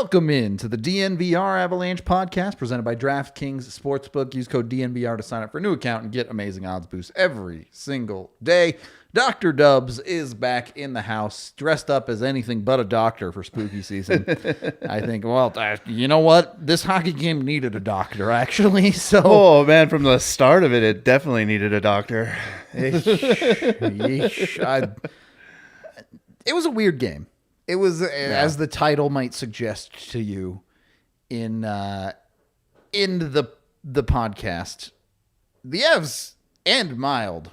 Welcome in to the DNVR Avalanche podcast presented by DraftKings Sportsbook. Use code DNVR to sign up for a new account and get amazing odds boosts every single day. Dr. Dubs is back in the house, dressed up as anything but a doctor for spooky season. I think, well, you know what? This hockey game needed a doctor, actually. So, oh, man, from the start of it, it definitely needed a doctor. Yeesh. It was a weird game. It was, as the title might suggest to you, in the podcast, the Avs and Mild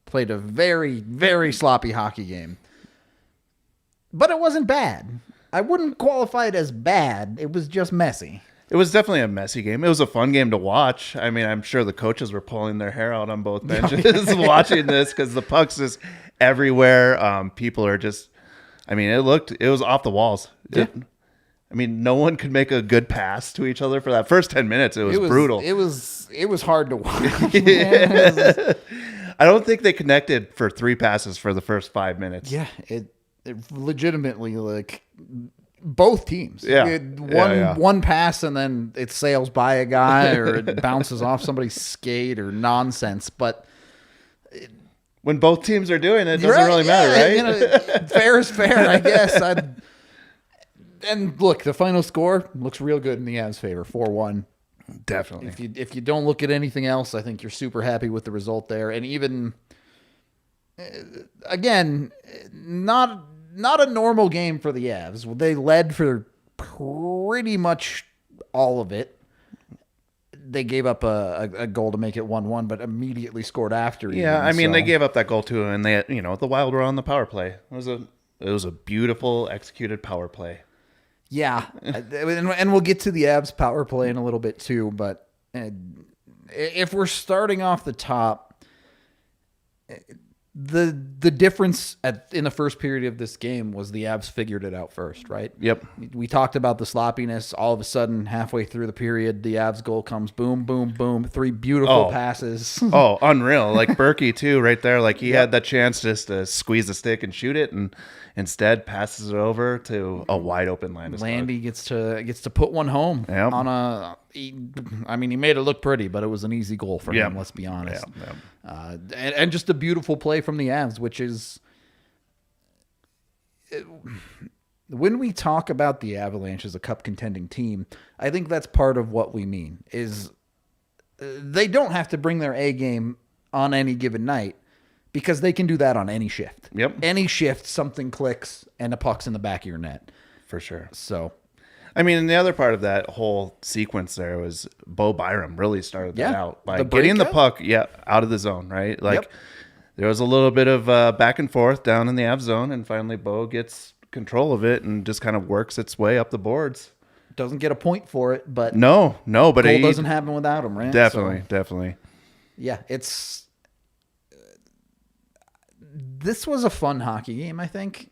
played a very, very sloppy hockey game. But it wasn't bad. I wouldn't qualify it as bad. It was just messy. It was definitely a messy game. It was a fun game to watch. I mean, I'm sure the coaches were pulling their hair out on both benches watching this because the puck's just everywhere. People are just... I mean, it was off the walls. Yeah. I mean, no one could make a good pass to each other for that first 10 minutes. It was brutal. It was hard to watch. I don't think they connected for 3 passes for the first 5 minutes. Yeah, it legitimately, like, both teams. Yeah. One pass and then it sails by a guy or it bounces off somebody's skate or nonsense, but... When both teams are doing it, it doesn't really matter, right? You know, fair is fair, I guess. And look, the final score looks real good in the Avs' favor, 4-1. Definitely. If you don't look at anything else, I think you're super happy with the result there. And even, again, not a normal game for the Avs. They led for pretty much all of it. They gave up a goal to make it 1-1, but immediately scored after. Yeah, I mean, they gave up that goal too, and they, the Wild were on the power play. It was a beautiful executed power play. Yeah, and we'll get to the Avs power play in a little bit too. But if we're starting off the top, the difference in the first period of this game was the Avs figured it out first, right? Yep. We talked about the sloppiness. All of a sudden, halfway through the period, the Avs goal comes. Boom, boom, boom. 3 beautiful passes. Oh, unreal. Like Berkey, too, right there. Like he had that chance just to squeeze the stick and shoot it, and instead passes it over to a wide open Landeskog. Landy gets to put one home on he made it look pretty, but it was an easy goal for him, let's be honest. And just a beautiful play from the Avs, which is... When we talk about the Avalanche as a cup contending team, I think that's part of what we mean, is they don't have to bring their A game on any given night because they can do that on any shift. Yep. Any shift, something clicks and a puck's in the back of your net. For sure. So... I mean, and the other part of that whole sequence there was Byram really started that out by getting the puck out of the zone, right? Like there was a little bit of back and forth down in the Avs zone, and finally Bo gets control of it and just kind of works its way up the boards. Doesn't get a point for it, but no, but goal doesn't happen without him, right? Definitely. Yeah, this was a fun hockey game, I think.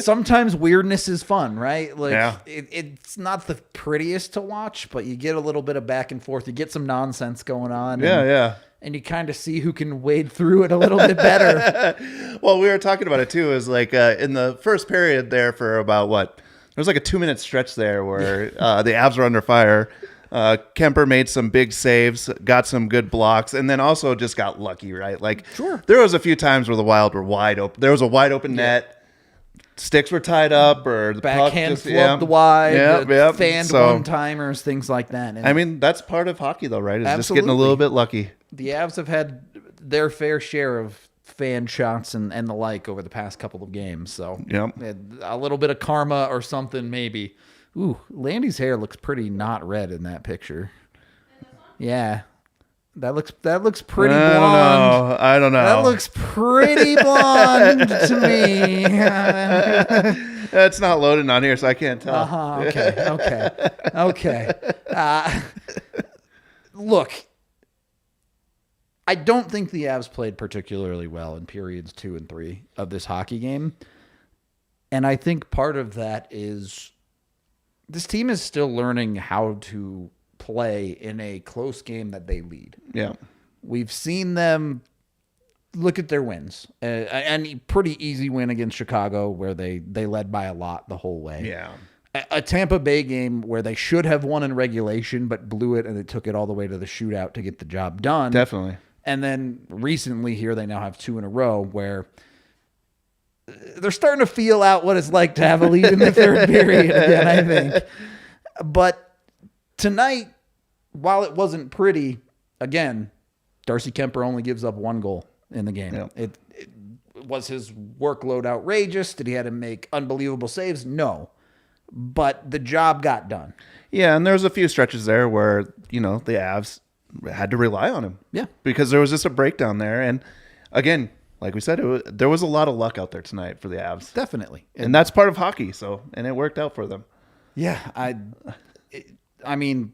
Sometimes weirdness is fun, right? Like it's not the prettiest to watch, but you get a little bit of back and forth. You get some nonsense going on. And you kind of see who can wade through it a little bit better. Well, we were talking about it too. Is like in the first period there for about there was like a 2-minute stretch there where the Avs were under fire. Kuemper made some big saves, got some good blocks, and then also just got lucky, right? Like, there was a few times where the Wild were wide open. There was a wide open net, sticks were tied up, or the backhand flubbed wide, fanned one-timers, things like that. And I mean, that's part of hockey, though, right? Is just getting a little bit lucky. The Avs have had their fair share of fan shots and the like over the past couple of games, so a little bit of karma or something, maybe. Ooh, Landy's hair looks pretty not red in that picture. Yeah. That looks pretty blonde. I don't know. That looks pretty blonde to me. It's not loaded on here, so I can't tell. Okay. Look, I don't think the Avs played particularly well in periods 2 and 3 of this hockey game. And I think part of that is this team is still learning how to play in a close game that they lead. Yeah. We've seen them look at their wins. And a pretty easy win against Chicago where they led by a lot the whole way. Yeah. a Tampa Bay game where they should have won in regulation but blew it, and it took it all the way to the shootout to get the job done. Definitely. And then recently here, they now have 2 in a row where they're starting to feel out what it's like to have a lead in the third period again, I think. But tonight, while it wasn't pretty, again, Darcy Kuemper only gives up 1 goal in the game. Yep. It was his workload outrageous? Did he have to make unbelievable saves? No. But the job got done. Yeah, and there was a few stretches there where, the Avs had to rely on him. Yeah. Because there was just a breakdown there. And again, like we said, there was a lot of luck out there tonight for the Avs. Definitely. And that's part of hockey, and it worked out for them. Yeah, I mean,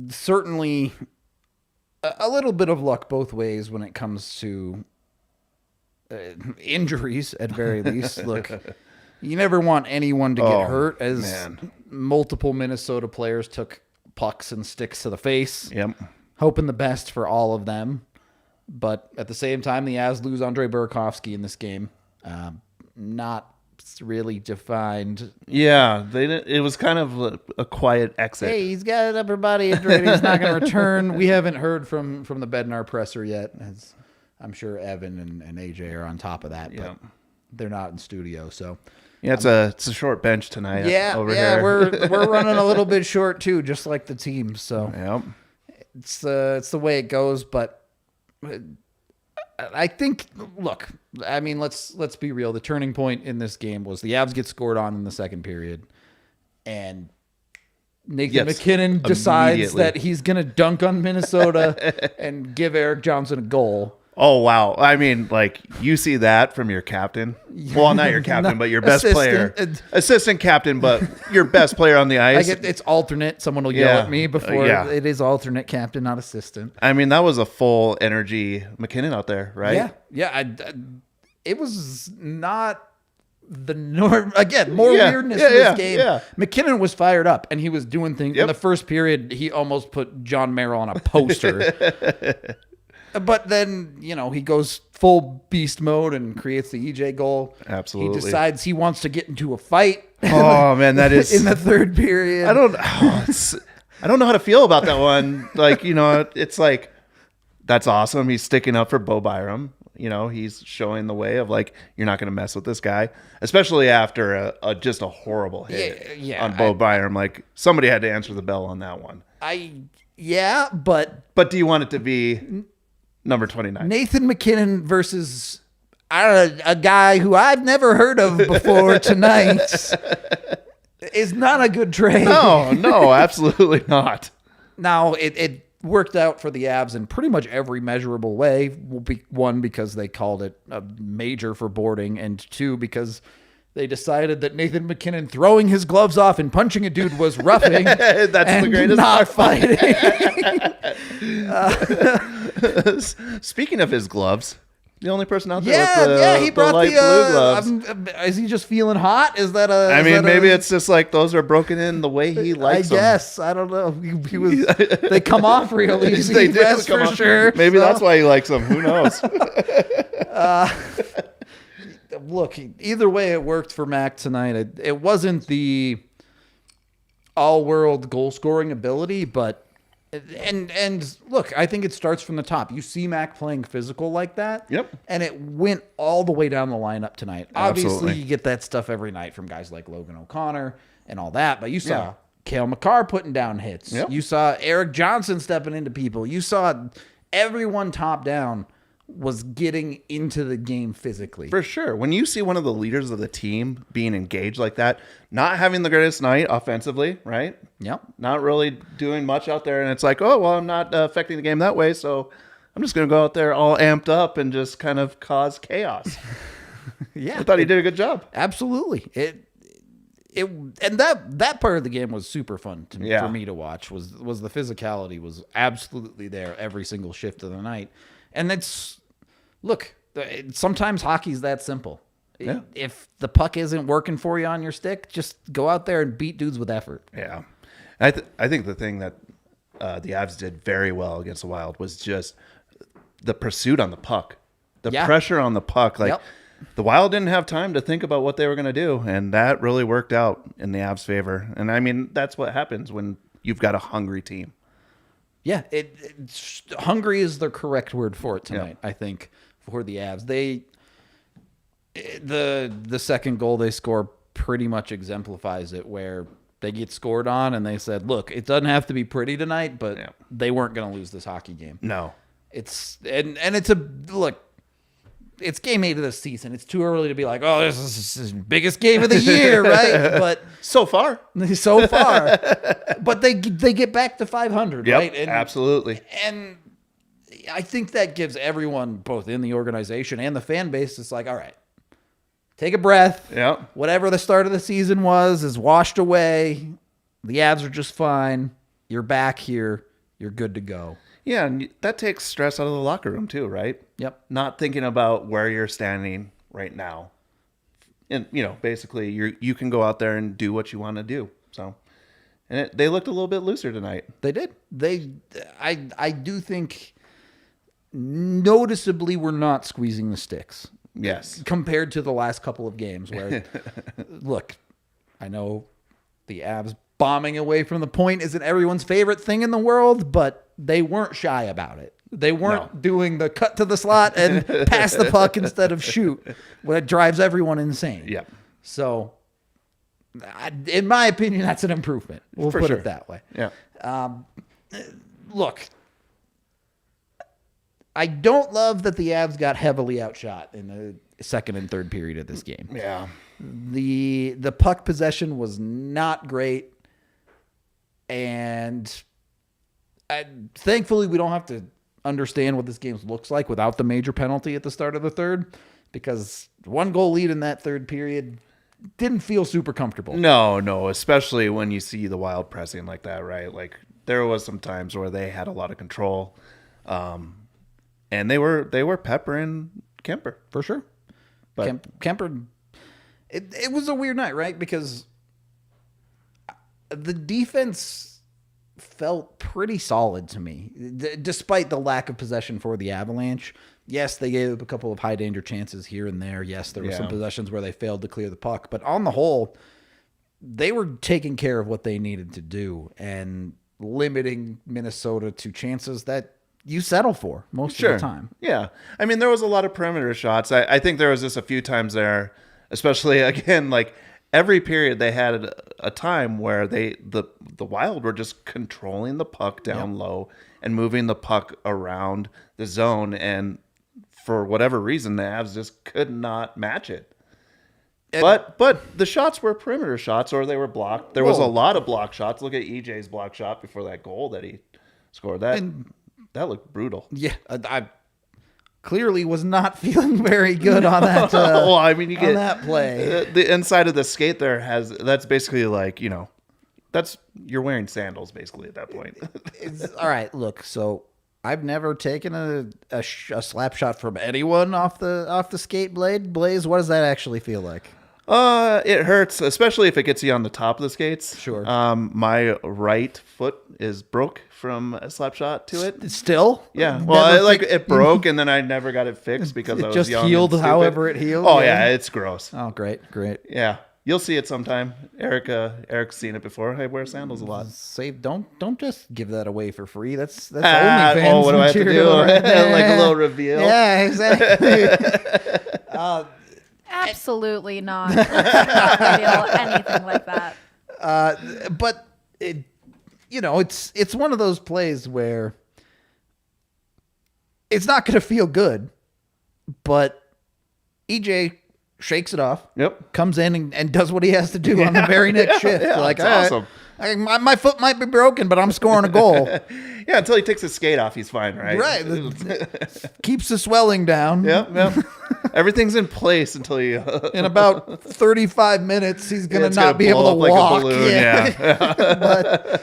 certainly a little bit of luck both ways when it comes to injuries, at very least. Look, you never want anyone to get hurt, as multiple Minnesota players took pucks and sticks to the face. Yep. Hoping the best for all of them. But at the same time, the Avs lose Andrei Burakovsky in this game. Not really defined. Yeah, it was kind of a quiet exit. Hey, he's got an upper body injury. He's not going to return. We haven't heard from the Bednar presser yet, as I'm sure Evan and AJ are on top of that. But they're not in studio, so yeah, it's a short bench tonight. Over here. we're running a little bit short too, just like the team. So it's the way it goes. But I think, look, I mean, let's be real. The turning point in this game was the Avs get scored on in the second period, and Nathan McKinnon decides that he's going to dunk on Minnesota and give Eric Johnson a goal. Oh, wow. I mean, you see that from your captain. Well, not your captain, but your best player. Assistant captain, but your best player on the ice. It's alternate. Someone will yell at me before. It is alternate captain, not assistant. I mean, that was a full energy McKinnon out there, right? Yeah. It was not the norm. Again, more weirdness in this game. Yeah. McKinnon was fired up, and he was doing things. In the first period, he almost put John Merrill on a poster. But then, he goes full beast mode and creates the EJ goal. Absolutely. He decides he wants to get into a fight. Oh, man, that is... in the third period. I don't know how to feel about that one. It's like, that's awesome. He's sticking up for Byram. He's showing the way of, you're not going to mess with this guy. Especially after just a horrible hit on Byram. Somebody had to answer the bell on that one. But do you want it to be... number 29. Nathan McKinnon versus a guy who I've never heard of before tonight is not a good trade. No, absolutely not. Now, it worked out for the Avs in pretty much every measurable way. One, because they called it a major for boarding, and 2, because they decided that Nathan McKinnon throwing his gloves off and punching a dude was roughing. That's and the greatest not fighting. Speaking of his gloves, the only person out there with he brought light blue gloves. Is he just feeling hot? Maybe it's just those are broken in the way he likes them. I guess. I don't know. He was. They come off real easy. They do that's come for off. sure. Maybe that's why he likes them. Who knows? Look, either way, it worked for Mac tonight. It wasn't the all-world goal-scoring ability, but and look, I think it starts from the top. You see Mac playing physical like that, and it went all the way down the lineup tonight. Obviously, you get that stuff every night from guys like Logan O'Connor and all that, but you saw Cale Makar putting down hits. You saw Eric Johnson stepping into people. You saw everyone top down was getting into the game physically. For sure. When you see one of the leaders of the team being engaged like that, not having the greatest night offensively, right? Yep. Not really doing much out there. And it's like, I'm not affecting the game that way. So I'm just going to go out there all amped up and just kind of cause chaos. I thought he did a good job. Absolutely. And that part of the game was super fun for me to watch. Was the physicality was absolutely there every single shift of the night. And sometimes hockey's that simple. Yeah. If the puck isn't working for you on your stick, just go out there and beat dudes with effort. Yeah. I think the thing that the Avs did very well against the Wild was just the pursuit on the puck. The pressure on the puck. the Wild didn't have time to think about what they were going to do, and that really worked out in the Avs' favor. And I mean, that's what happens when you've got a hungry team. Yeah, hungry is the correct word for it tonight. I think for the Avs, the second goal they score pretty much exemplifies it, where they get scored on and they said, "Look, it doesn't have to be pretty tonight," but they weren't going to lose this hockey game. No, it's it's game 8 of the season. It's too early to be like, "Oh, this is the biggest game of the year," right? But so far, but they get back to 500, right? And, absolutely. And I think that gives everyone, both in the organization and the fan base, it's like, all right, take a breath. Yeah. Whatever the start of the season was is washed away. The Avs are just fine. You're back here. You're good to go. Yeah, and that takes stress out of the locker room too, right? Yep. Not thinking about where you're standing right now. And, basically you can go out there and do what you want to do. So, and they looked a little bit looser tonight. They did. I do think noticeably we're not squeezing the sticks. Yes. Compared to the last couple of games where, look, I know the Avs bombing away from the point isn't everyone's favorite thing in the world, but they weren't shy about it. They weren't doing the cut to the slot and pass the puck instead of shoot. That drives everyone insane. Yeah. So, in my opinion, that's an improvement. We'll put it that way. Yeah. Look, I don't love that the Avs got heavily outshot in the second and third period of this game. Yeah. The puck possession was not great. And thankfully, we don't have to understand what this game looks like without the major penalty at the start of the third, because 1-goal lead in that third period didn't feel super comfortable. No, especially when you see the Wild pressing like that, right? Like, there was some times where they had a lot of control, and they were peppering Kuemper For sure. But Kuemper, it was a weird night, right? Because the defense felt pretty solid to me, despite the lack of possession for the Avalanche. Yes, they gave up a couple of high-danger chances here and there. Yes, there were some possessions where they failed to clear the puck. But on the whole, they were taking care of what they needed to do and limiting Minnesota to chances that you settle for most of the time. Yeah. I mean, there was a lot of perimeter shots. I think there was just a few times there, especially, again, like, every period they had a time where the Wild were just controlling the puck down low and moving the puck around the zone, and for whatever reason the Avs just could not match it. But the shots were perimeter shots, or they were blocked. There was a lot of block shots. Look at EJ's block shot before that goal that he scored. That looked brutal. Yeah, I clearly was not feeling very good on that. Well, I mean, you get that play. The inside of the skate there that's basically like, you're wearing sandals basically at that point. All right, look. So I've never taken a slap shot from anyone off the skate blade. Blaze, what does that actually feel like? It hurts, especially if it gets you on the top of the skates. Sure. My right foot is broke from a slap shot to it. Still? Yeah. Well, it broke, and then I never got it fixed because I was just young healed and however it healed. Oh yeah, it's gross. Oh, great. Yeah. You'll see it sometime. Eric's seen it before. I wear sandals a lot. Don't just give that away for free. That's OnlyFans. Oh, what do I have to do? Like a little reveal. Yeah, exactly. Absolutely not. Feel anything like that. But it's one of those plays where it's not going to feel good, but EJ shakes it off. Yep. Comes in and does what he has to do on the very next shift. Yeah, like, that's awesome. My foot might be broken, but I'm scoring a goal. Yeah, until he takes his skate off, he's fine, right? Right. Keeps the swelling down. Yep. Everything's in place until you... In about 35 minutes, he's going to not be able to like walk. A balloon. Yeah. But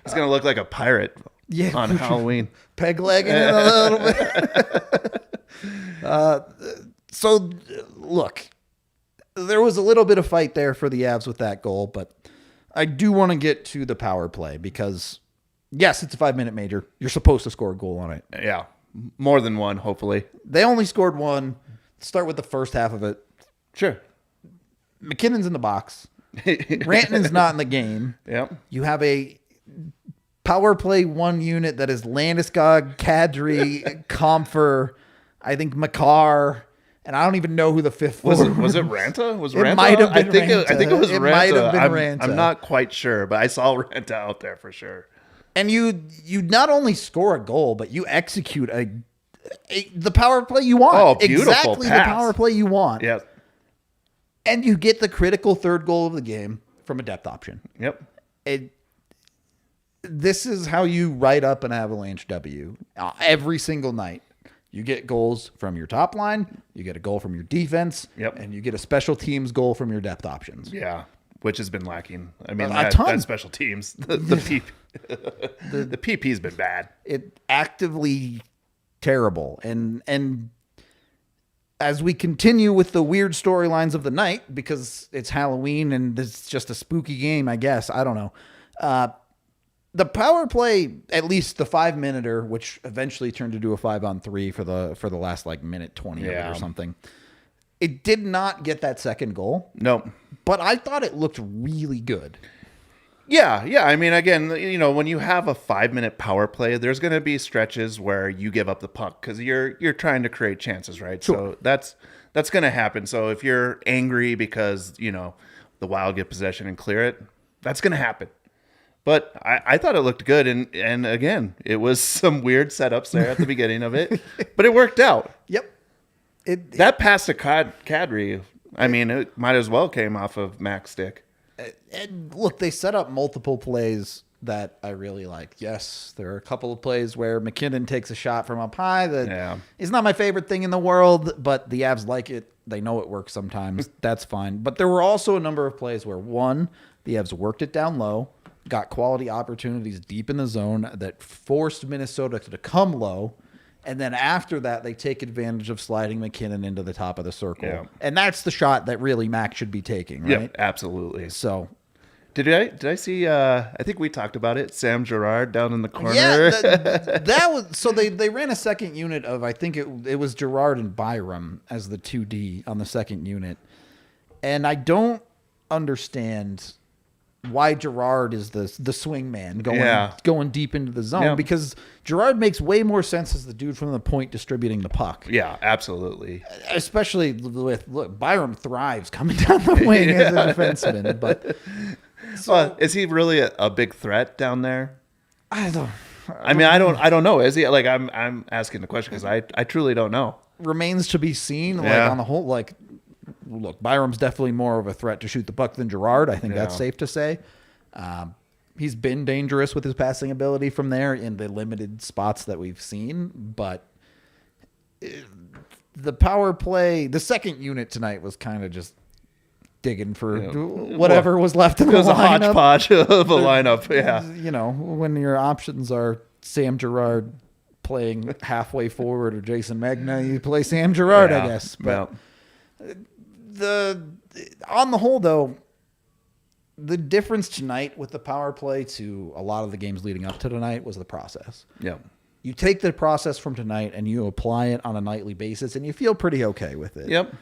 he's going to look like a pirate on Halloween. Peg legging it a little bit. So, look, there was a little bit of fight there for the Avs with that goal, but I do want to get to the power play because, yes, it's a 5-minute major. You're supposed to score a goal on it. Yeah. more than one, hopefully. They only scored one. Start with the first half of it. Sure. McKinnon's in the box. Rantanen's not in the game. Yep. You have a power play one unit that is Landeskog, Kadri, Kuemper, I think Makar, and I don't even know who the fifth Was forward it Ranta? Was It Ranta? might have been I think it was Ranta. It Ranta. might have been Ranta. I'm not quite sure, but I saw Ranta out there for sure. And you not only score a goal, but you execute the power play you want. Oh, beautiful exactly pass. the power play you want. Yeah. And you get the critical third goal of the game from a depth option. Yep. This is how you write up an Avalanche W every single night. You get goals from your top line, you get a goal from your defense, Yep. and you get a special teams goal from your depth options. Yeah. Which has been lacking. I mean, A ton. that special teams. The PP. The PP's been bad. It actively terrible. And as we continue with the weird storylines of the night, because it's Halloween and it's just a spooky game, I guess. I don't know. The power play, at least the 5-minute, which eventually turned into a 5-on-3 for the last like minute 20 of it or something. It did not get that second goal. No. But I thought it looked really good. Yeah. I mean, again, when you have a 5-minute power play, there's going to be stretches where you give up the puck because you're trying to create chances, right? Sure. So that's going to happen. So if you're angry because the Wild get possession and clear it, that's going to happen. But I thought it looked good, and again, it was some weird setups there at the beginning of it, but it worked out. Yep. That pass to Kadri, I mean, it might as well came off of Mac's stick. And look, they set up multiple plays that I really like. Yes, there are a couple of plays where McKinnon takes a shot from up high that is not my favorite thing in the world, but the Avs like it. They know it works sometimes. That's fine. But there were also a number of plays where, one, the Avs worked it down low, got quality opportunities deep in the zone that forced Minnesota to come low. And then after that, they take advantage of sliding McKinnon into the top of the circle. Yeah. And that's the shot that really Mac should be taking, right? Yeah, absolutely. So did I see, I think we talked about it, Sam Girard down in the corner. yeah, that was, so they ran a second unit of, I think it was Girard and Byram as the 2D on the second unit. And I don't understand why Girard is the swing man going deep into the zone, because Girard makes way more sense as the dude from the point distributing the puck. Yeah, absolutely. Especially with Byram thrives coming down the wing as a defenseman. But is he really a big threat down there? I don't know. Is he? Like, I'm asking the question because I truly don't know. Remains to be seen. Like on the whole, look, Byram's definitely more of a threat to shoot the puck than Girard. I think that's safe to say. He's been dangerous with his passing ability from there in the limited spots that we've seen. But the power play, the second unit tonight was kind of just digging for whatever was left of the lineup. It was a hodgepodge of a lineup, yeah. When your options are Sam Girard playing halfway forward or Jason Magna, you play Sam Girard, I guess. But on the whole, though, the difference tonight with the power play to a lot of the games leading up to tonight was the process. Yeah. You take the process from tonight and you apply it on a nightly basis, and you feel pretty okay with it. Yep.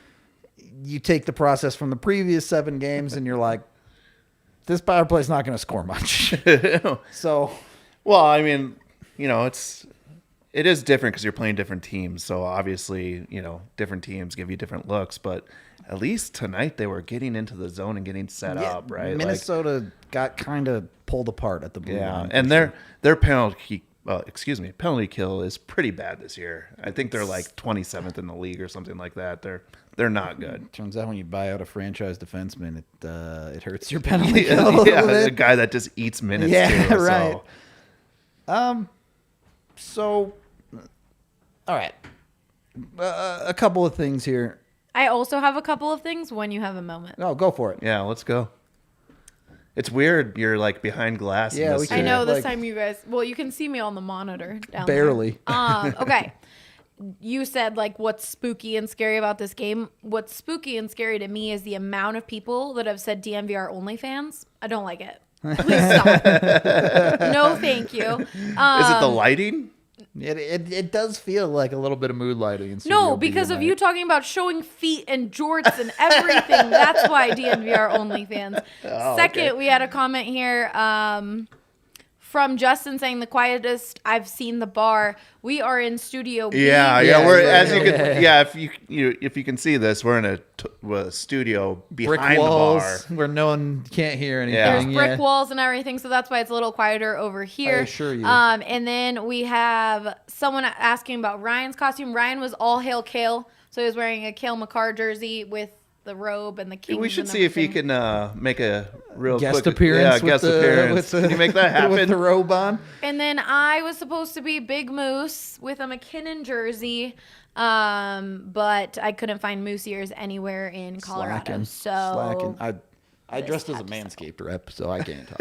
You take the process from the previous 7 games, and you're like, this power play is not going to score much. So, well, I mean, it is different because you're playing different teams. So obviously, different teams give you different looks, but at least tonight they were getting into the zone and getting set up, right? Minnesota got kind of pulled apart at the blue line. And their penalty kill is pretty bad this year. I think they're like 27th in the league or something like that. They're not good. Turns out when you buy out a franchise defenseman, it hurts your penalty kill a little bit. A guy that just eats minutes. Yeah, too, right. So. So, all right. A couple of things here. I also have a couple of things when you have a moment. Oh, go for it. Yeah, let's go. It's weird. You're like behind glass. Yeah, I know this time you guys. Well, you can see me on the monitor down barely. there. Okay. You said what's spooky and scary about this game. What's spooky and scary to me is the amount of people that have said DNVR only fans. I don't like it. Please stop. No, thank you. Is it the lighting? It does feel like a little bit of mood lighting. In Studio No, B because of tonight. you talking about showing feet and jorts and everything. That's why DNVR only fans. Second, we had a comment here from Justin saying the quietest I've seen the bar. We are in Studio B. Yeah. If you can see this, we're in a studio brick behind walls the bar. where no one can't hear anything. Yeah. There's brick walls and everything, so that's why it's a little quieter over here. I assure you. And then we have someone asking about Ryan's costume. Ryan was all hail Kale, so he was wearing a Kale McCarr jersey with the robe and the king. We should see if he can make a real Guest quick appearance. appearance. Can you make that happen? With the robe on? And then I was supposed to be Big Moose with a McKinnon jersey, but I couldn't find Moose ears anywhere in Colorado. Slacking. I dressed as a Manscaped rep, so I can't talk.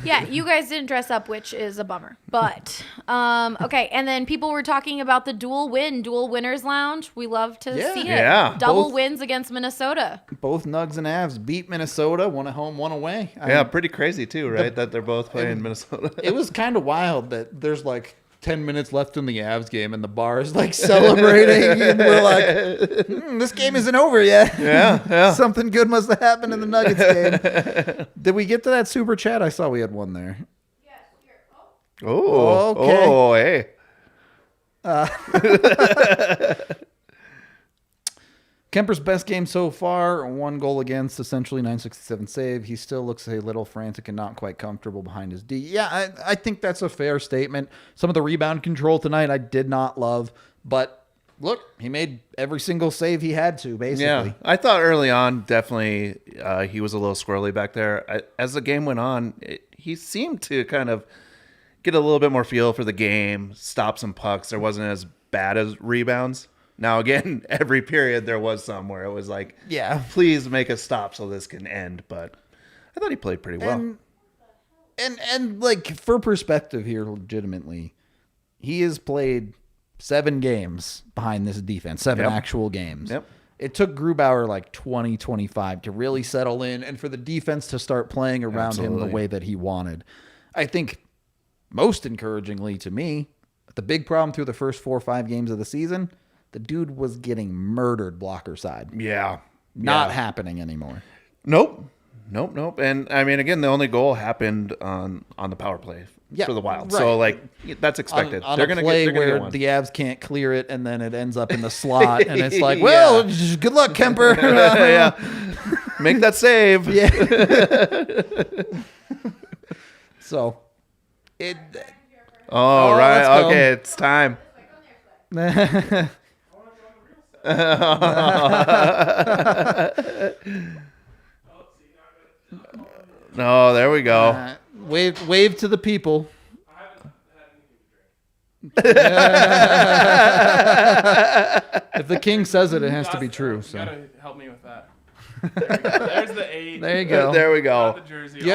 Yeah, you guys didn't dress up, which is a bummer. But okay, and then people were talking about the dual winners lounge. We love to see it. Yeah. Double wins against Minnesota. Both Nugs and Avs beat Minnesota, one at home, one away. Yeah, pretty crazy too, right? That they're both playing Minnesota. It was kind of wild that there's like 10 minutes left in the Avs game and the bar is like celebrating and we're like, this game isn't over yet. Yeah. Something good must have happened in the Nuggets game. Did we get to that super chat? I saw we had one there. Oh, okay. Hey. Kuemper's best game so far, 1 goal against, essentially 967 save. He still looks a little frantic and not quite comfortable behind his D. Yeah, I think that's a fair statement. Some of the rebound control tonight I did not love, but look, he made every single save he had to, basically. Yeah, I thought early on, definitely he was a little squirrely back there. As the game went on, he seemed to kind of get a little bit more feel for the game, stop some pucks. There wasn't as bad as rebounds. Now, again, every period there was some where it was like, Yeah. please make a stop so this can end. But I thought he played pretty well. And like, for perspective here, legitimately, he has played 7 games behind this defense, 7 actual games. Yep. It took Grubauer like 25 to really settle in and for the defense to start playing around him the way that he wanted. I think most encouragingly to me, the big problem through the first 4 or 5 games of the season, the dude was getting murdered blocker side. Yeah. Not happening anymore. Nope. And I mean, again, the only goal happened on the power play for the Wild. Right. So, like, that's expected. On they're a going to play get where one. the Avs can't clear it, and then it ends up in the slot, and it's like, well, good luck, Kuemper. Yeah. Make that save. Yeah. So, it. Oh, let's right. go. Okay, it's time. No, there we go. Wave to the people. If the king says it, it has to be true. You So gotta help me with that. There we go. There's the 8. there you go. There we Got go. the jersey. You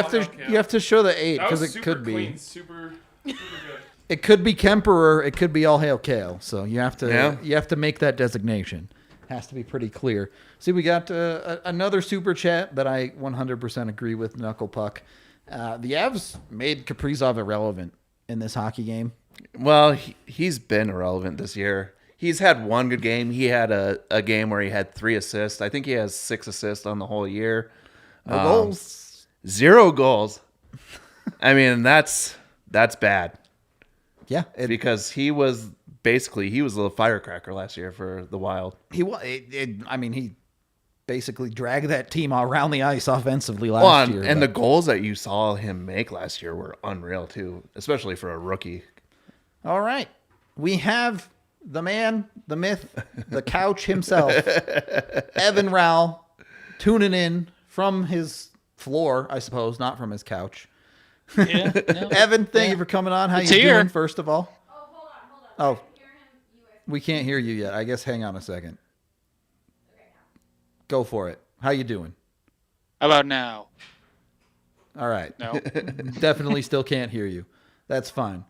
have to show the 8 That was because it super could clean, be. super good. It could be Kuemper or it could be all hail Kale. So you have to Yeah. make that designation. Has to be pretty clear. See, we got another super chat that I 100% agree with. Knuckle Puck. The Avs made Kaprizov irrelevant in this hockey game. Well, he's been irrelevant this year. He's had one good game. He had a game where he had 3 assists. I think he has 6 assists on the whole year. No goals. 0 goals. I mean, that's bad. Yeah, Because he was a little firecracker last year for the Wild. He basically dragged that team around the ice offensively last year. And the goals that you saw him make last year were unreal too, especially for a rookie. All right, we have the man, the myth, the couch himself, Evan Rawal, tuning in from his floor, I suppose, not from his couch. Yeah, no. Evan, thank you for coming on. How It's you here. doing, first of all? Oh, hold on. Oh, we can't hear you yet. I guess hang on a second. Go for it. How you doing? How about now? All right. No. Definitely still can't hear you. That's fine.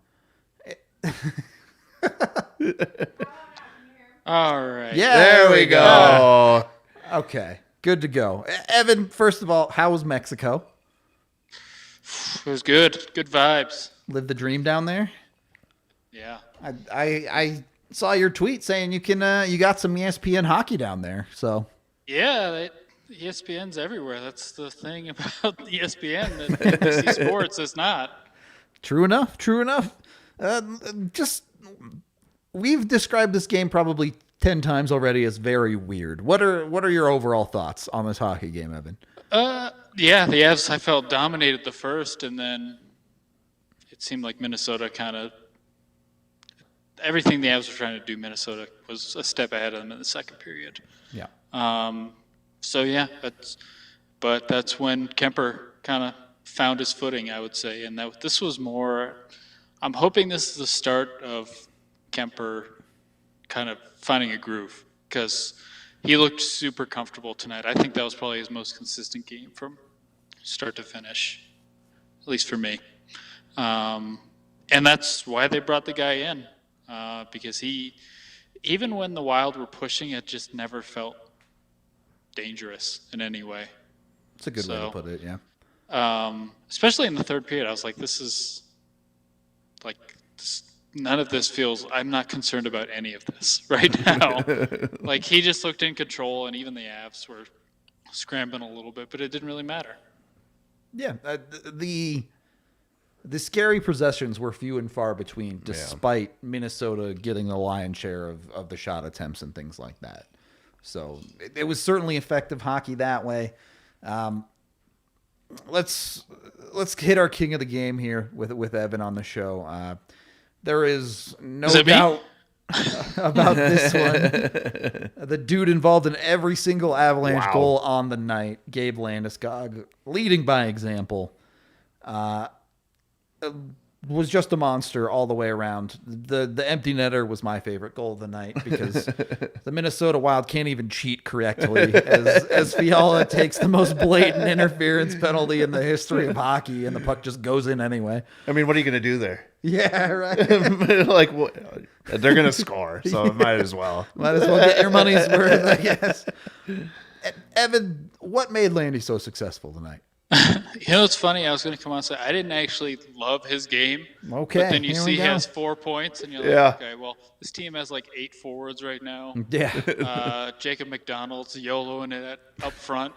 All right. Yeah, There we go. Okay, good to go. Evan, first of all, how was Mexico? It was good. Good vibes. Live the dream down there? Yeah. I saw your tweet saying you got some ESPN hockey down there. So Yeah, ESPN's everywhere. That's the thing about ESPN that NBC Sports is not. True enough. Just we've described this game probably 10 times already as very weird. What are your overall thoughts on this hockey game, Evan? Yeah, the Avs I felt dominated the first, and then it seemed like Minnesota kind of everything the Avs were trying to do. Minnesota was a step ahead of them in the second period. Yeah. So yeah, that's when Kuemper kind of found his footing, I would say, and this was more. I'm hoping this is the start of Kuemper kind of finding a groove because he looked super comfortable tonight. I think that was probably his most consistent game from start to finish, at least for me. And that's why they brought the guy in because even when the Wild were pushing, it just never felt dangerous in any way. It's a good way to put it, yeah. Especially in the third period, I was like, none of this feels, I'm not concerned about any of this right now. Like, he just looked in control, and even the Avs were scrambling a little bit, but it didn't really matter. Yeah, the scary possessions were few and far between, despite Minnesota getting the lion's share of the shot attempts and things like that. So it was certainly effective hockey that way. Let's hit our king of the game here with Evan on the show. There is no doubt about this one. The dude involved in every single Avalanche goal on the night, Gabe Landeskog, leading by example. Was just a monster all the way around. The empty netter was my favorite goal of the night because the Minnesota Wild can't even cheat correctly as Fiala takes the most blatant interference penalty in the history of hockey, and the puck just goes in anyway. I mean, what are you going to do there? Yeah, right. Like, they're going to score, so it might as well. Might as well get your money's worth, I guess. Evan, what made Landy so successful tonight? You know, it's funny. I was going to come on and say I didn't actually love his game. Okay. But then you see he has 4 points, and you're like, okay, well, this team has like 8 forwards right now. Yeah. Jacob McDonald's YOLOing it up front.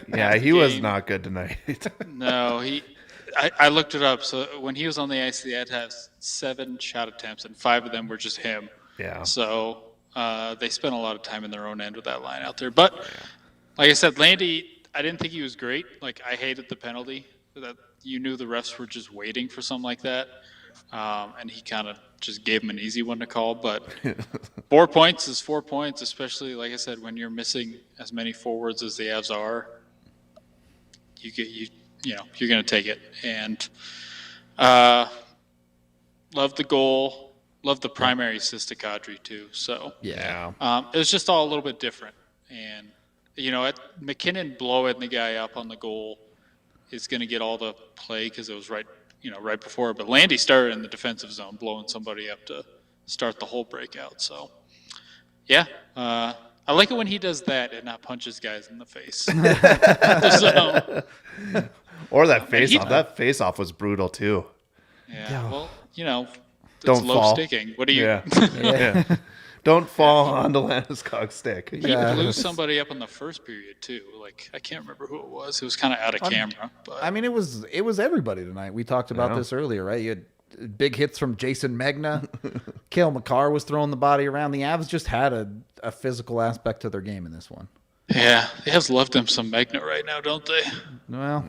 Yeah, he was not good tonight. No, I looked it up. So when he was on the ice, he had to have 7 shot attempts, and 5 of them were just him. Yeah. So they spent a lot of time in their own end with that line out there. But like I said, Landy, I didn't think he was great. Like, I hated the penalty. That you knew the refs were just waiting for something like that. And he kind of just gave him an easy one to call. But 4 points is 4 points, especially, like I said, when you're missing as many forwards as the Avs are. You're going to take it. And love the goal. Love the primary assist to Kadri, too. So Yeah. it was just all a little bit different. And McKinnon blowing the guy up on the goal is going to get all the play because it was right before. But Landy started in the defensive zone, blowing somebody up to start the whole breakout. So, yeah, I like it when he does that and not punches guys in the face. Or that face-off. That face-off was brutal, too. Yeah, well, it's Don't low fall. sticking. What do you... Yeah. Don't fall onto Landeskog's stick. He blew somebody up in the first period too. Like, I can't remember who it was. It was kind of out of camera. But I mean, it was everybody tonight. We talked about this earlier, right? You had big hits from Jason Megna. Cale Makar was throwing the body around. The Avs just had a physical aspect to their game in this one. yeah, the Avs love them some Magna right now, don't they? Well,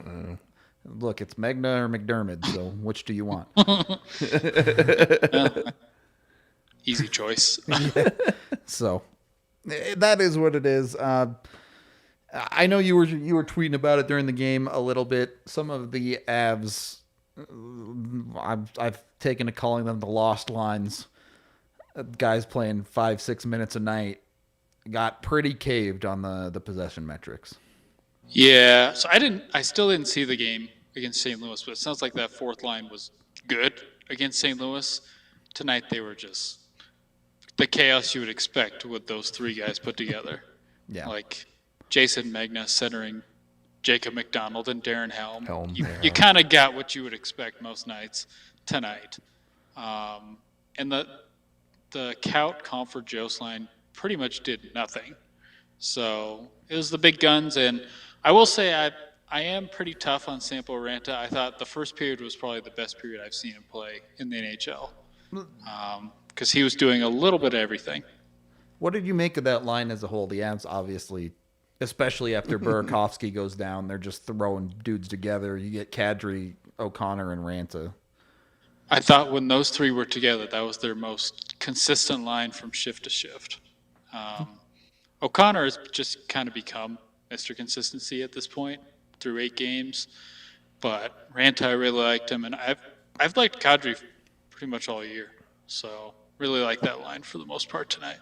look, it's Megna or McDermott, so which do you want? Easy choice. So that is what it is. I know you were tweeting about it during the game a little bit. Some of the Avs, I've taken to calling them the lost lines. Guys playing 5-6 minutes a night got pretty caved on the possession metrics. Yeah, so I still didn't see the game against St. Louis, but it sounds like that fourth line was good against St. Louis. Tonight they were just the chaos you would expect with those 3 guys put together. Yeah. Like Jason Megna centering Jacob McDonald and Darren Helm. You Yeah. kind of got what you would expect most nights tonight. and the Kaut Comfort Jost line pretty much did nothing. So it was the big guns, and I will say I am pretty tough on Sampo Ranta. I thought the first period was probably the best period I've seen him play in the NHL, because he was doing a little bit of everything. What did you make of that line as a whole? The Avs, obviously, especially after Burakovsky goes down, they're just throwing dudes together. You get Kadri, O'Connor, and Ranta. I thought when those three were together, that was their most consistent line from shift to shift. O'Connor has just kind of become Mr. Consistency at this point through 8 games, but Ranta, I really liked him, and I've liked Kadri pretty much all year, so really like that line for the most part tonight.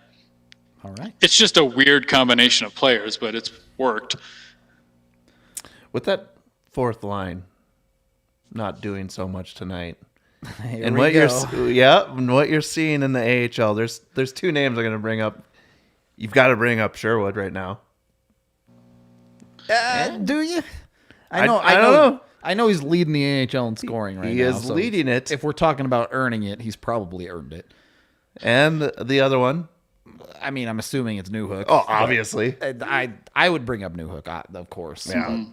All right. It's just a weird combination of players, but it's worked. With that fourth line not doing so much tonight, Here and we what go. and what you're seeing in the AHL, there's 2 names I'm going to bring up. You've got to bring up Sherwood right now. Do you? I don't know. I know he's leading the AHL in scoring right now. He is so leading it. If we're talking about earning it, he's probably earned it. And the other one? I mean, I'm assuming it's Newhook. Oh, obviously. I would bring up Newhook, of course. Yeah.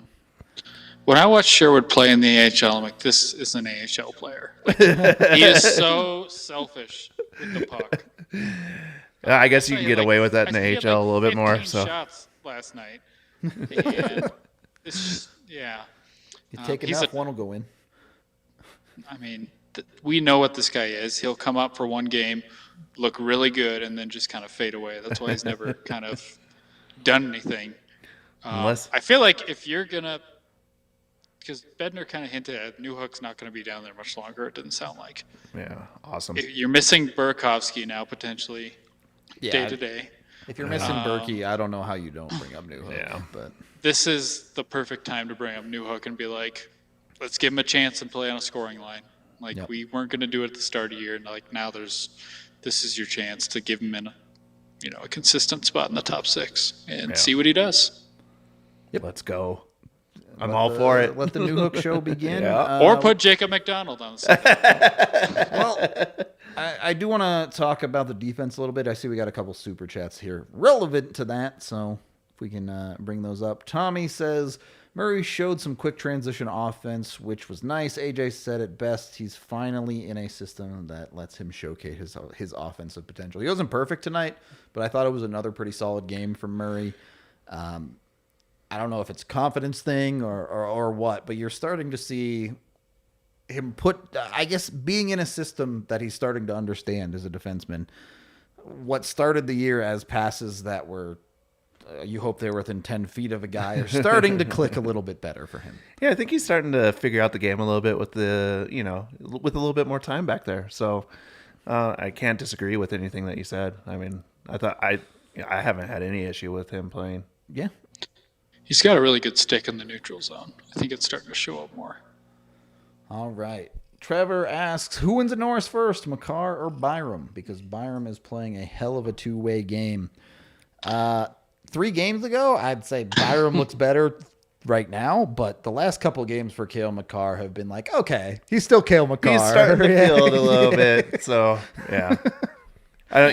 When I watch Sherwood play in the AHL, I'm like, this is an AHL player. He is so selfish with the puck. I guess you can get away with that in I the think he AHL had a little bit more. 15 So shots last night. And it's just, yeah. You take he's enough, one will go in. I mean, we know what this guy is. He'll come up for one game, look really good, and then just kind of fade away. That's why he's never kind of done anything. Unless I feel like if you're going to, because Bednar kind of hinted at Newhook's not going to be down there much longer, it didn't sound like. yeah, awesome. You're missing Burakovsky now, potentially, day to day. If you're missing Berkey, I don't know how you don't bring up Newhook. Yeah. But This is the perfect time to bring up Newhook and be like, let's give him a chance and play on a scoring line. Like, Yep. we weren't going to do it at the start of the year, and like now this is your chance to give him in a consistent spot in the top 6 and see what he does. Let's go. I'm all for it. Let the Newhook show begin. Yeah. Or put Jacob McDonald on the side. Well, I do want to talk about the defense a little bit. I see we got a couple super chats here relevant to that, so if we can bring those up. Tommy says, Murray showed some quick transition offense, which was nice. AJ said it best. He's finally in a system that lets him showcase his offensive potential. He wasn't perfect tonight, but I thought it was another pretty solid game from Murray. I don't know if it's a confidence thing or what, but you're starting to see him put, I guess, being in a system that he's starting to understand as a defenseman. What started the year as passes that were, you hope they were within 10 feet of a guy, are starting to click a little bit better for him. Yeah, I think he's starting to figure out the game a little bit with with a little bit more time back there. So I can't disagree with anything that you said. I mean, I haven't had any issue with him playing. Yeah. He's got a really good stick in the neutral zone. I think it's starting to show up more. All right. Trevor asks, who wins the Norris first, Makar or Byram? Because Byram is playing a hell of a two-way game. 3 games ago, I'd say Byram looks better right now, but the last couple of games for Cale Makar have been like, okay, he's still Cale Makar. He's starting to feel it a little bit. So, yeah.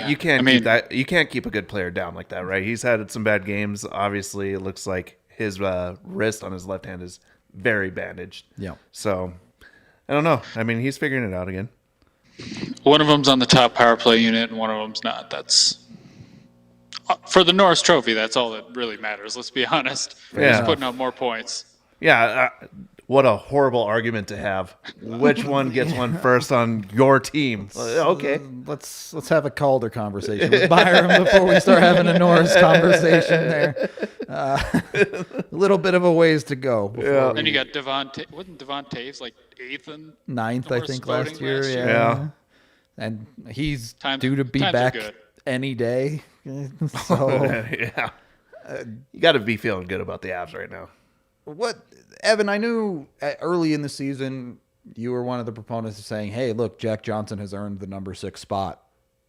You can't keep a good player down like that, right? He's had some bad games. Obviously, it looks like his wrist on his left hand is very bandaged. Yeah. So, I don't know. I mean, he's figuring it out again. One of them's on the top power play unit, and one of them's not. That's for the Norris Trophy. That's all that really matters. Let's be honest. Yeah. He's putting up more points. Yeah. What a horrible argument to have. Which one gets one first on your team? Okay. Let's have a Calder conversation with Byram before we start having a Norris conversation there. A little bit of a ways to go. Yeah. Then you got Devon. Wasn't Devon Taves like 8th and 9th, I Norris think, voting last year. year? Yeah. And he's Times- due to be times are back good. any day. So Yeah. You got to be feeling good about the Avs right now. Evan, I knew early in the season you were one of the proponents of saying, hey, look, Jack Johnson has earned the number 6 spot.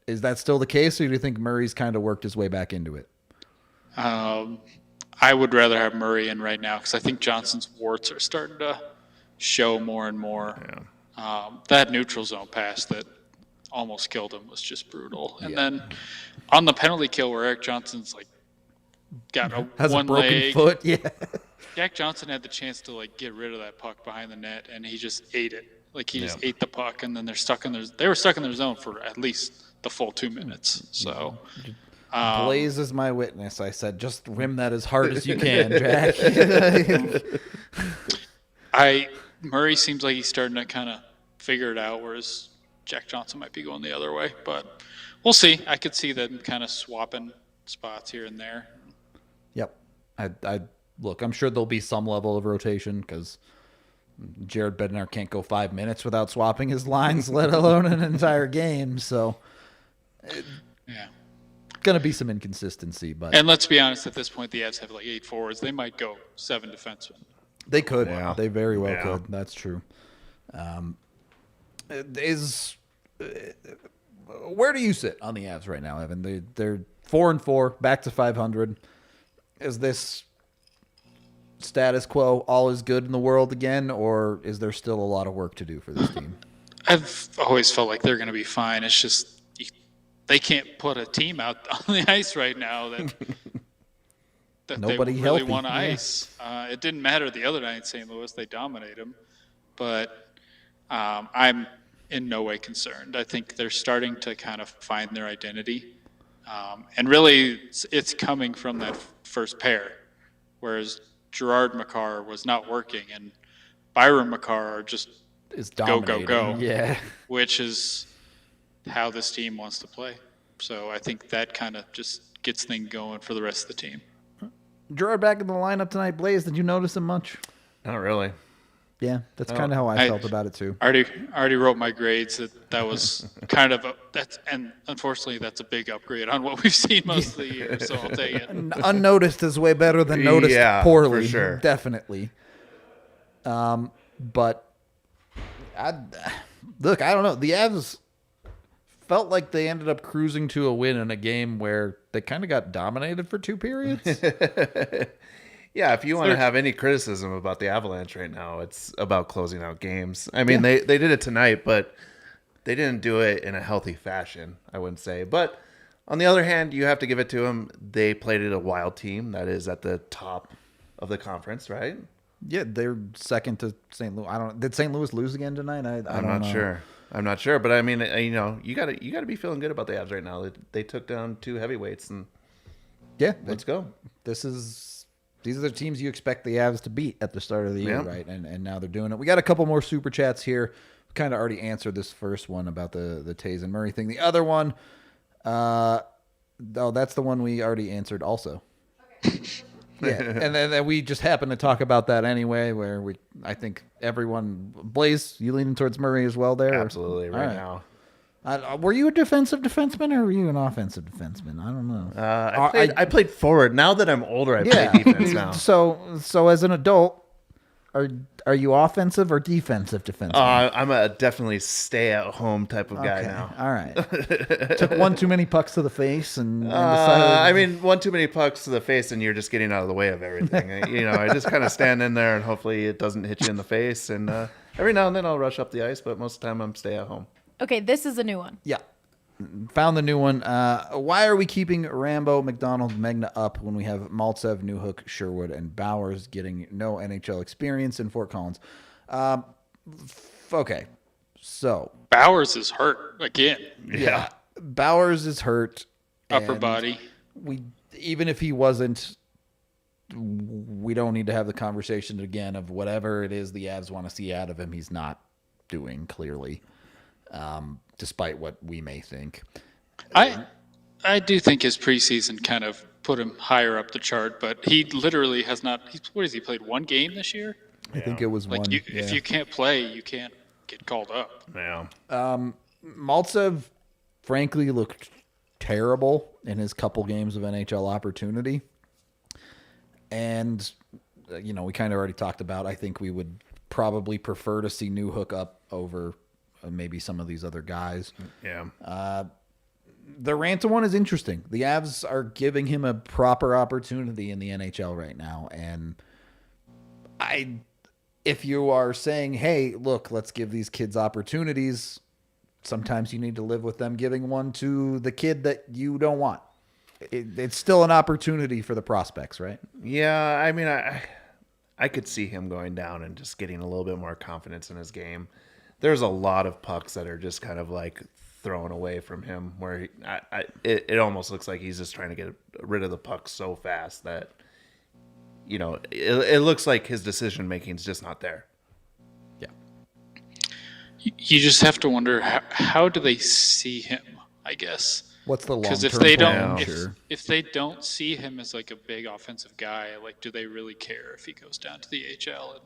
Is that still the case, or do you think Murray's kind of worked his way back into it? I would rather have Murray in right now because I think Johnson's warts are starting to show more and more. Yeah. That neutral zone pass that almost killed him was just brutal. And then on the penalty kill where Eric Johnson's like got Has one a broken leg. foot. Yeah. Jack Johnson had the chance to like get rid of that puck behind the net, and he just ate it. Like he just ate the puck, and then they were stuck in their zone for at least the full 2 minutes. So Blaze is my witness. I said, just rim that as hard as you can, Jack. Murray seems like he's starting to kind of figure it out, whereas Jack Johnson might be going the other way. But we'll see. I could see them kind of swapping spots here and there. Yep. I look, I'm sure there'll be some level of rotation because Jared Bednar can't go 5 minutes without swapping his lines, let alone an entire game. So, Yeah. going to be some inconsistency. But And let's be honest, at this point, the Avs have like 8 forwards. They might go 7 defensemen. they could. Yeah. They very well Yeah. could. That's true. Where do you sit on the Avs right now, Evan? They're 4-4, back to 500. Is this status quo, all is good in the world again, or is there still a lot of work to do for this team? I've always felt like they're going to be fine. It's just they can't put a team out on the ice right now that Nobody they really healthy. want to Yeah. ice. It didn't matter the other night in St. Louis. They dominated them. But I'm in no way concerned. I think they're starting to kind of find their identity. And really, it's coming from that first pair, whereas Gerard Makar was not working, and Byram Makar are just Is go, dominating. go. Yeah. which is how this team wants to play. So I think that kind of just gets things going for the rest of the team. Gerard back in the lineup tonight. Blaze, did you notice him much? Not really. Yeah, that's kind of how I felt about it too. I already wrote my grades that was kind of and unfortunately that's a big upgrade on what we've seen most of the year, so I'll take it. Unnoticed is way better than noticed Yeah, poorly. for sure. Definitely. But look, I don't know. The Avs felt like they ended up cruising to a win in a game where they kind of got dominated for 2 periods. Yeah, if you want to have any criticism about the Avalanche right now, it's about closing out games. I mean, they did it tonight, but they didn't do it in a healthy fashion, I wouldn't say. But on the other hand, you have to give it to them. They played it a wild team that is at the top of the conference, right? Yeah, they're second to St. Louis. Did St. Louis lose again tonight? I'm not sure. I'm not sure, but I mean, you got to be feeling good about the Avs right now. They took down 2 heavyweights, and Yeah, let's go. These are the teams you expect the Avs to beat at the start of the year, Yeah. right? And now they're doing it. We got a couple more super chats here. We kind of already answered this first one about the Tays and Murray thing. The other one, that's the one we already answered also. Yeah, and then we just happened to talk about that anyway, where I think everyone, Blaze, you leaning towards Murray as well there? Absolutely, All right now. Were you a defensive defenseman or were you an offensive defenseman? I don't know. I played forward. Now that I'm older, I Yeah. play defense now. So as an adult, are you offensive or defensive defenseman? I'm a definitely stay-at-home type of guy now. All right. Took one too many pucks to the face and decided. I mean, one too many pucks to the face, and you're just getting out of the way of everything. I just kind of stand in there, and hopefully it doesn't hit you in the face. And every now and then I'll rush up the ice, but most of the time I'm stay-at-home. Okay, this is a new one. Yeah. Found the new one. Why are we keeping Rambo, McDonald, Megna up when we have Maltsev, Newhook, Sherwood, and Bowers getting no NHL experience in Fort Collins? Okay. So. Bowers is hurt again. Yeah. Bowers is hurt. Upper and body. Even if he wasn't, we don't need to have the conversation again of whatever it is the Avs want to see out of him. He's not doing clearly. Despite what we may think. I do think his preseason kind of put him higher up the chart, but he literally has not. What has he played 1 game this year? I think it was one. If you can't play, you can't get called up. Yeah. Maltsev, frankly, looked terrible in his couple games of NHL opportunity. And, we kind of already talked about, I think we would probably prefer to see Newhook up over maybe some of these other guys. Yeah. The Ranta one is interesting. The Avs are giving him a proper opportunity in the NHL right now. And if you are saying, hey, look, let's give these kids opportunities, sometimes you need to live with them giving one to the kid that you don't want. It's still an opportunity for the prospects, right? Yeah, I mean, I could see him going down and just getting a little bit more confidence in his game. There's a lot of pucks that are just kind of like thrown away from him, where it almost looks like he's just trying to get rid of the puck so fast that, you know, it looks like his decision making is just not there. Yeah. You just have to wonder how do they see him, I guess. What's the long-term Because if they plan? don't, if they don't see him as like a big offensive guy, like, do they really care if he goes down to the AHL and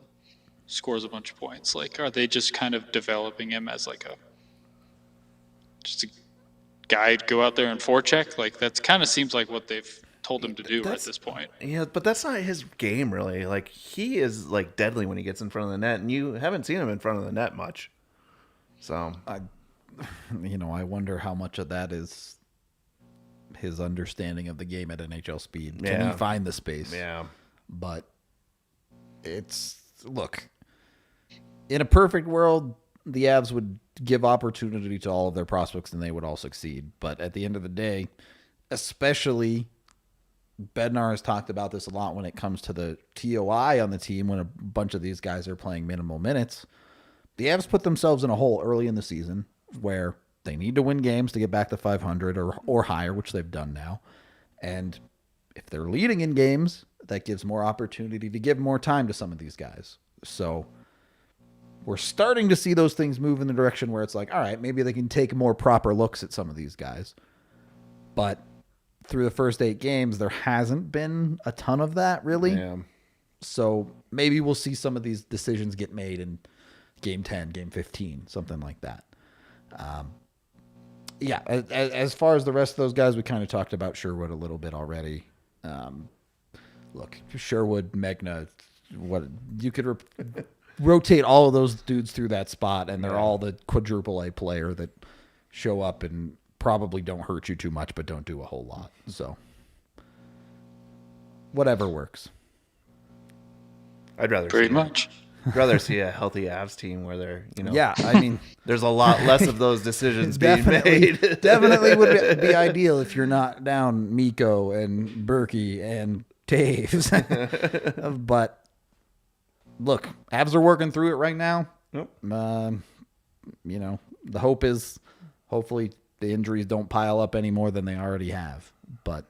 scores a bunch of points? Like, are they just kind of developing him as like just a guy to go out there and forecheck? Like, that's kind of seems like what they've told him to do at this point. Yeah, but that's not his game, really. Like, he is like deadly when he gets in front of the net, and you haven't seen him in front of the net much. So, I wonder how much of that is his understanding of the game at NHL speed. Can he find the space? Yeah. But look, in a perfect world, the Avs would give opportunity to all of their prospects and they would all succeed. But at the end of the day, especially Bednar has talked about this a lot when it comes to the TOI on the team, when a bunch of these guys are playing minimal minutes. The Avs put themselves in a hole early in the season where they need to win games to get back to 500 or higher, which they've done now. And if they're leading in games, that gives more opportunity to give more time to some of these guys. So we're starting to see those things move in the direction where it's like, all right, maybe they can take more proper looks at some of these guys. But through the first 8 games, there hasn't been a ton of that, really. Yeah. So maybe we'll see some of these decisions get made in game 10, game 15, something like that. Yeah, as far as the rest of those guys, we kind of talked about Sherwood a little bit already. Look, Sherwood, Megna, you could rotate all of those dudes through that spot, and they're all the quadruple A player that show up and probably don't hurt you too much, but don't do a whole lot. So whatever works. I'd rather Pretty much. I'd rather see a healthy Avs team where they're, Yeah, I mean, there's a lot less of those decisions being made. Definitely would be ideal if you're not down Mikko and Berkey and Taves. But look, Avs are working through it right now. Yep. The hope is hopefully the injuries don't pile up any more than they already have. But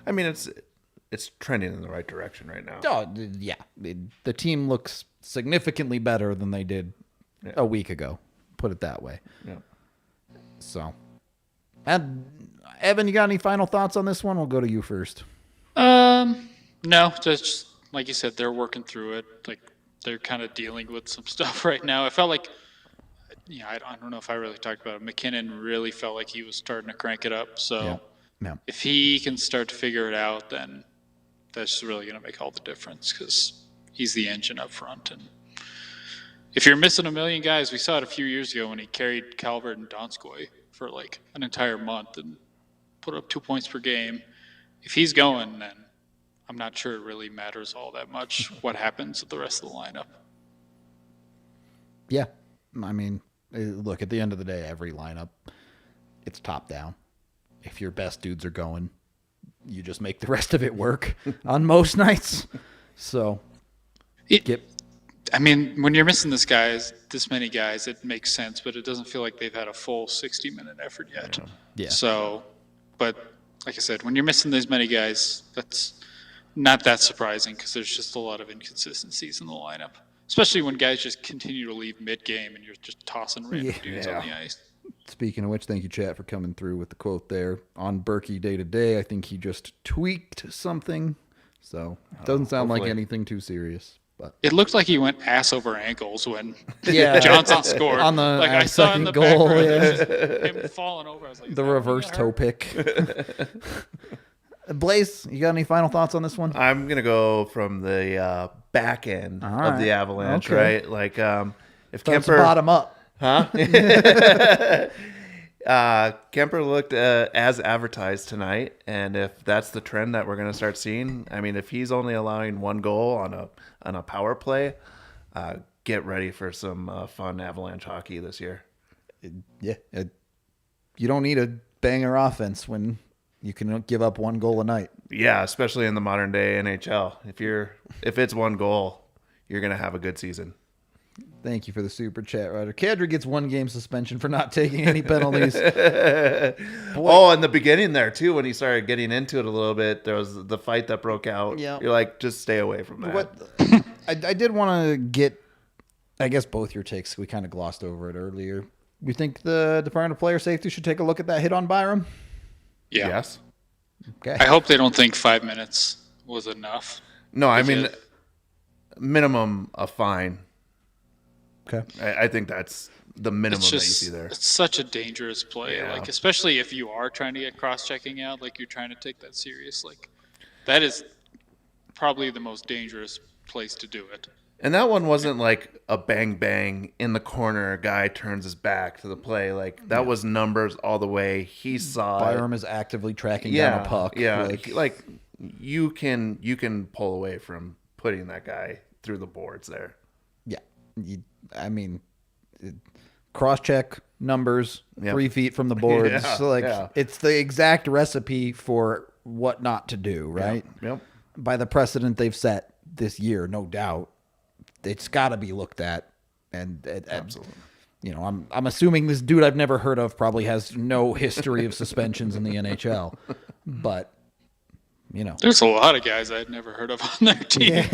I mean, it's trending in the right direction right now. oh yeah, the team looks significantly better than they did a week ago. Put it that way. Yeah. So, and Evan, you got any final thoughts on this one? We'll go to you first. No, just like you said, they're working through it. Like, they're kind of dealing with some stuff right now. I felt like, I don't know if I really talked about it. McKinnon really felt like he was starting to crank it up. So if he can start to figure it out, then that's really going to make all the difference, because he's the engine up front. And if you're missing a million guys, we saw it a few years ago when he carried Calvert and Donskoy for like an entire month and put up 2 points per game. If he's going, then I'm not sure it really matters all that much what happens with the rest of the lineup. Yeah. I mean, look, at the end of the day, every lineup, it's top down. If your best dudes are going, you just make the rest of it work on most nights. So, I mean, when you're missing this many guys, it makes sense, but it doesn't feel like they've had a full 60-minute effort yet. Yeah. So, but like I said, when you're missing these many guys, that's not that surprising, because there's just a lot of inconsistencies in the lineup, especially when guys just continue to leave mid-game and you're just tossing random dudes on the ice. Speaking of which, thank you, chat, for coming through with the quote there. On Berkey day-to-day, I think he just tweaked something. So it doesn't sound like anything too serious. But it looked like he went ass over ankles when Yeah. Johnson scored. On the I saw in second the goal, background him falling over. I was like, the reverse toe pick. Blaze, you got any final thoughts on this one? I'm going to go from the back end of the Avalanche, Okay. right? Like, if That's Kuemper... bottom up. Huh? Kuemper looked as advertised tonight, and if that's the trend that we're going to start seeing, I mean, if he's only allowing 1 goal on a power play, get ready for some fun Avalanche hockey this year. You don't need a banger offense when you can give up one goal a night. Yeah, especially in the modern day NHL. If it's one goal, you're gonna have a good season. Thank you for the super chat, Roger. Kadri gets 1 game suspension for not taking any penalties. Oh, in the beginning there too, when he started getting into it a little bit, there was the fight that broke out. Yeah. You're like, just stay away from that. What I did want to get, I guess, both your takes. We kind of glossed over it earlier. You think the Department of Player Safety should take a look at that hit on Byram? Yeah. Yes. Okay. I hope they don't think 5 minutes was enough. No, I mean, Because- minimum a fine. Okay. I think that's the minimum It's that you just see there. it's such a dangerous play. Yeah. Like, especially if you are trying to get cross-checking out, like you're trying to take that serious. Like, that is probably the most dangerous place to do it. And that one wasn't like a bang bang in the corner. A guy turns his back to the play. Like that was numbers all the way. He saw Byram it. is actively tracking Yeah, down a puck. yeah. Like you can pull away from putting that guy through the boards there. Yeah. Cross-check numbers, Yep. 3 feet from the boards. Yeah, So, yeah. it's the exact recipe for what not to do, right? Yep. By the precedent they've set this year, no doubt. It's got to be looked at. And Absolutely. you know, I'm assuming this dude I've never heard of probably has no history of suspensions in the NHL. But, you know. There's a lot of guys I'd never heard of on their team.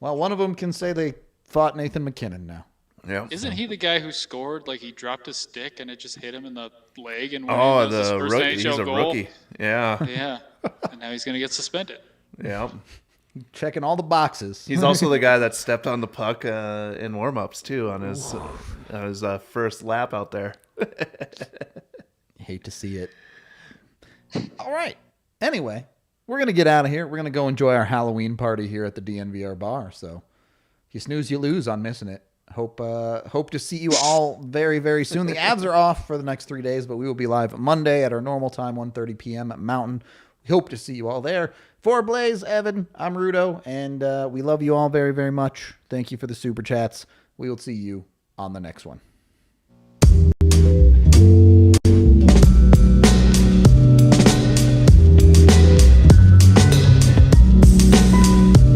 Well, one of them can say they fought Nathan McKinnon now. Yep. Isn't he the guy who scored? Like, he dropped his stick and it just hit him in the leg and went Oh, in as his the first rookie. NHL He's a goal. rookie. Yeah. Yeah, and now he's gonna get suspended. Yep. Checking all the boxes. He's also the guy that stepped on the puck in warm-ups too on his first lap out there. Hate to see it. All right. Anyway, we're going to get out of here. We're going to go enjoy our Halloween party here at the DNVR bar. So if you snooze, you lose on missing it. Hope to see you all very, very soon. The Avs are off for the next 3 days, but we will be live Monday at our normal time, 1:30 p.m. at Mountain. We hope to see you all there. For Blaze, Evan, I'm Rudo, and we love you all very, very much. Thank you for the super chats. We will see you on the next one.